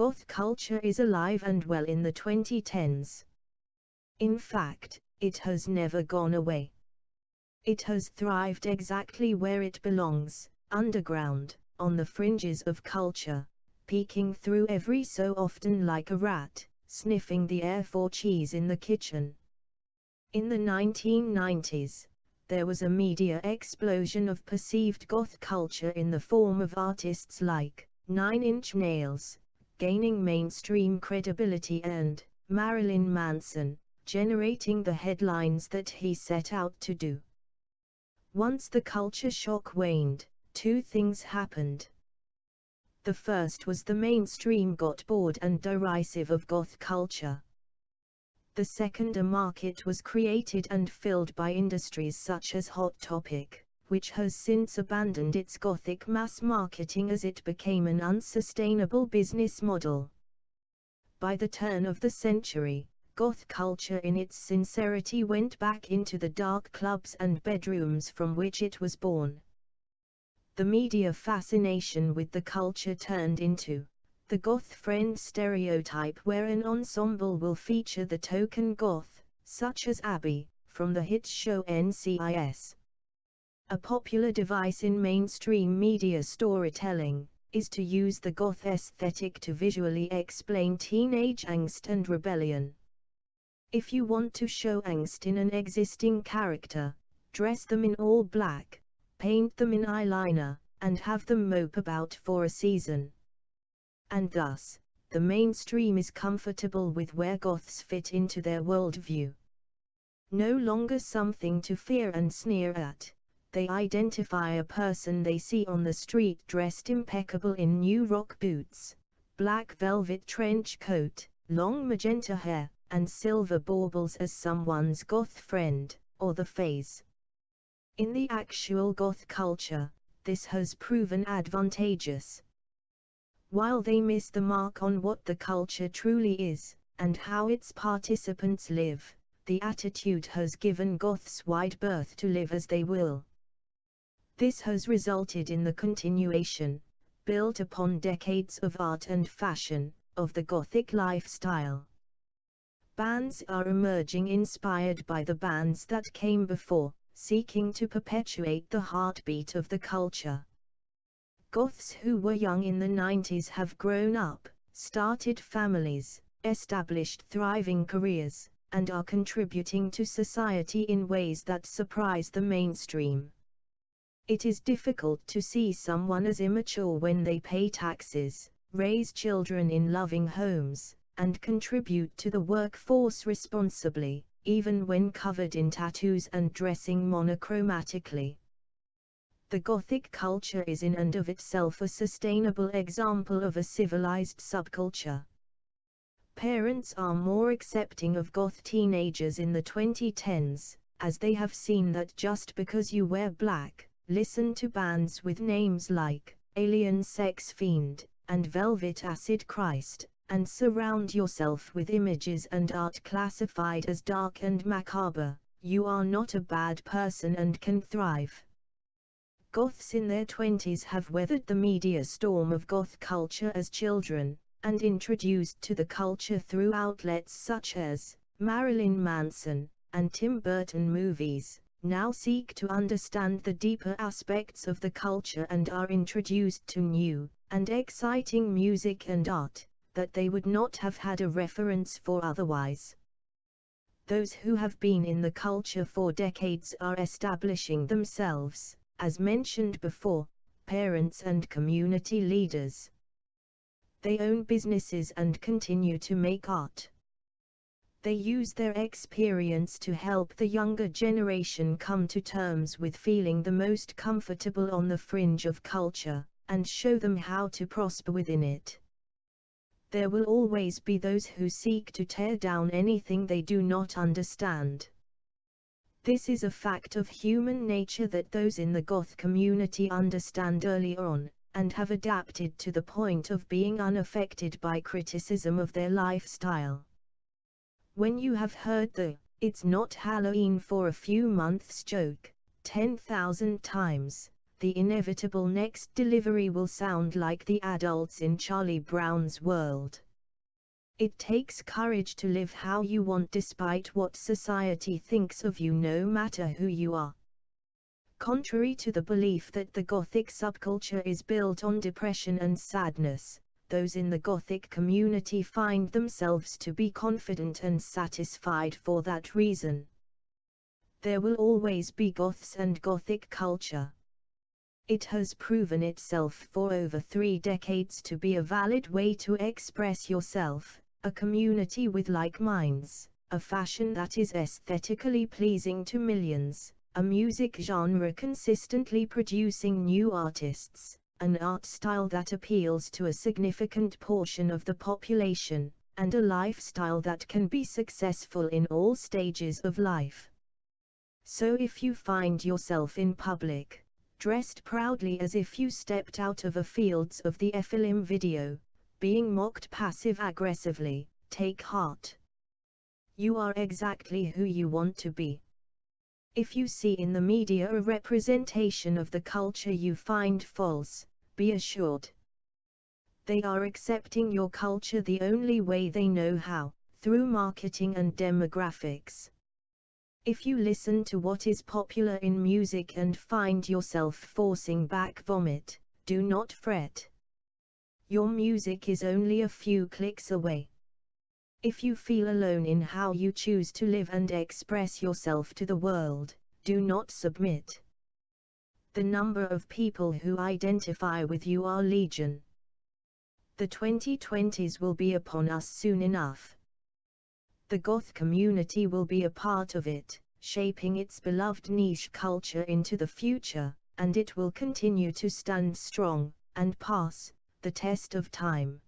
Goth culture is alive and well in the 2010s. In fact, it has never gone away. It has thrived exactly where it belongs, underground, on the fringes of culture, peeking through every so often like a rat, sniffing the air for cheese in the kitchen. In the 1990s, there was a media explosion of perceived goth culture in the form of artists like 9 Inch Nails, gaining mainstream credibility, and Marilyn Manson, generating the headlines that he set out to do. Once the culture shock waned, two things happened. The first was the mainstream got bored and derisive of goth culture. The second, a market was created and filled by industries such as Hot Topic, which has since abandoned its gothic mass marketing as it became an unsustainable business model. By the turn of the century, goth culture in its sincerity went back into the dark clubs and bedrooms from which it was born. The media fascination with the culture turned into the goth friend stereotype, where an ensemble will feature the token goth, such as Abby, from the hit show NCIS. A popular device in mainstream media storytelling is to use the goth aesthetic to visually explain teenage angst and rebellion. If you want to show angst in an existing character, dress them in all black, paint them in eyeliner, and have them mope about for a season. And thus, the mainstream is comfortable with where goths fit into their worldview. No longer something to fear and sneer at, they identify a person they see on the street dressed impeccable in new rock boots, black velvet trench coat, long magenta hair, and silver baubles as someone's goth friend, or the phase. In the actual goth culture, this has proven advantageous. While they miss the mark on what the culture truly is, and how its participants live, the attitude has given goths wide berth to live as they will. This has resulted in the continuation, built upon decades of art and fashion, of the gothic lifestyle. Bands are emerging inspired by the bands that came before, seeking to perpetuate the heartbeat of the culture. Goths who were young in the 90s have grown up, started families, established thriving careers, and are contributing to society in ways that surprise the mainstream. It is difficult to see someone as immature when they pay taxes, raise children in loving homes, and contribute to the workforce responsibly, even when covered in tattoos and dressing monochromatically. The Gothic culture is in and of itself a sustainable example of a civilized subculture. Parents are more accepting of goth teenagers in the 2010s, as they have seen that just because you wear black, listen to bands with names like Alien Sex Fiend and Velvet Acid Christ, and surround yourself with images and art classified as dark and macabre, you are not a bad person and can thrive. Goths in their 20s have weathered the media storm of goth culture as children, and introduced to the culture through outlets such as Marilyn Manson and Tim Burton movies, now seek to understand the deeper aspects of the culture and are introduced to new and exciting music and art that they would not have had a reference for otherwise. Those who have been in the culture for decades are establishing themselves, as mentioned before, parents and community leaders. They own businesses and continue to make art. They use their experience to help the younger generation come to terms with feeling the most comfortable on the fringe of culture, and show them how to prosper within it. There will always be those who seek to tear down anything they do not understand. This is a fact of human nature that those in the goth community understand early on, and have adapted to the point of being unaffected by criticism of their lifestyle. When you have heard the "it's not Halloween for a few months" joke 10,000 times, the inevitable next delivery will sound like the adults in Charlie Brown's world. It takes courage to live how you want despite what society thinks of you, no matter who you are. Contrary to the belief that the Gothic subculture is built on depression and sadness, those in the Gothic community find themselves to be confident and satisfied for that reason. There will always be Goths and Gothic culture. It has proven itself for over 3 decades to be a valid way to express yourself, a community with like minds, a fashion that is aesthetically pleasing to millions, a music genre consistently producing new artists, an art style that appeals to a significant portion of the population, and a lifestyle that can be successful in all stages of life. So if you find yourself in public, dressed proudly as if you stepped out of a Fields of the film video, being mocked passive-aggressively, take heart. You are exactly who you want to be. If you see in the media a representation of the culture you find false, be assured they are accepting your culture the only way they know how, through marketing and demographics. If you listen to what is popular in music and find yourself forcing back vomit, do not fret. Your music is only a few clicks away. If you feel alone in how you choose to live and express yourself to the world, do not submit. The number of people who identify with you are legion. The 2020s will be upon us soon enough. The goth community will be a part of it, shaping its beloved niche culture into the future, and it will continue to stand strong, and pass the test of time.